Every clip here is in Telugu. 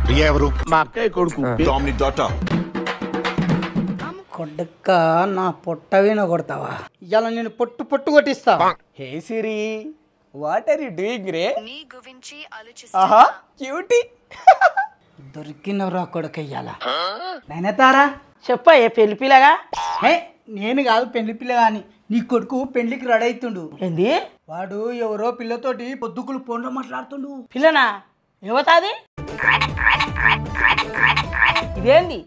ప్రియా ఎవరు? మా అక్కయ్య కొడుకు. Dominic daughter. కొడుక్క నా పొట్ట విన కొడతావా? ఇలా నేను పొట్టు పొట్టు కొట్టిస్తా. హే సిరి, వాట్ ఆర్ యు డూయింగ్ రే? నీ గురించి ఆలోచిస్తున్నా. ఆహా క్యూటీ. దొరికినవరా కొడుక ఇయ్యాల. నైనతారా చెప్పయ్యే పెళ్లి పిల్లగా. హే నేను కాదు పెళ్లి పిల్ల గాని, నీ కొడుకు పెళ్లికి రెడీ అవుతుండు. ఏంది? వాడు ఎవరో పిల్లతోటి పొద్దుకులు ఫోన్లో మాట్లాడుతుండు. పిల్లనా? యువతాది ఇదేంది?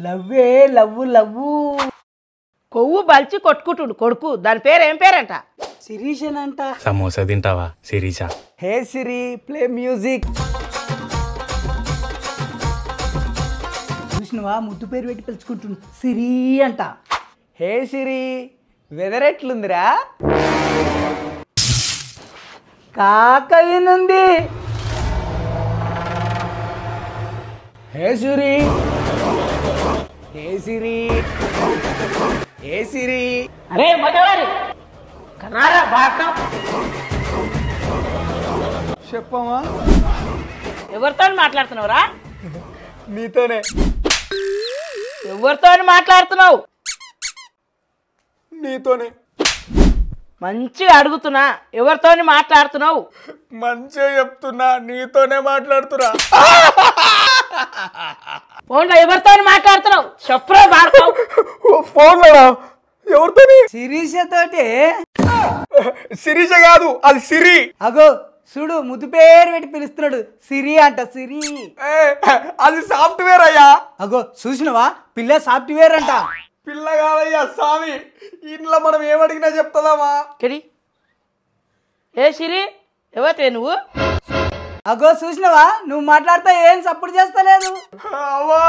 లవ్వే లవ్వు లవ్వు. కొవ్వు బలిచి కొట్టుకుంటుడు కొడుకు. దాని పేరు ఏం పేరంట? శిరీషన్ అంట. సమోసా తింటావా శిరీష? హే సిరి, ప్లే మ్యూజిక్. చూసినవా ముద్దు పేరు పెట్టి పిలుచుకుంటుండు సిరి అంట. హే సిరి, వెదర్ ఎట్లుందిరా? కాక వినుంది. హే సిరి, హే సిరి, హే సిరి. అరే మగవారి కన్నారా బాగా చెప్పమా? ఎవరితో మాట్లాడుతున్నావురా? నీతోనే. ఎవరితో మాట్లాడుతున్నావు? నీతోనే. మంచిగా అడుగుతున్నా, ఎవరితో మాట్లాడుతున్నావు? మంచిగా చెప్తున్నా, నీతోనే మాట్లాడుతున్నా. ఫోన్లో ఎవరితో మాట్లాడుతున్నావు? చెప్పురా బాడుతావు. ఫోన్లో ఎవరితోని? శిరీష తోటి. శిరీష కాదు, అది సిరి. అగో చూడు ముద్దు పేరు పెట్టి పిలుస్తున్నాడు సిరి అంట. సిరి అది సాఫ్ట్వేర్ అయ్యా. అగో చూసినవా పిల్ల సాఫ్ట్వేర్ అంట. పిల్ల కాదయ్యా స్వామి. ఇంట్లో మనం ఏమడిగినా చెప్తుందామా? కెడి ఏ సిరి, ఎవతే నువ్వు? అగో చూసినవా నువ్వు మాట్లాడితే ఏం సపోర్ట్ చేస్తలేదు. అవ్వా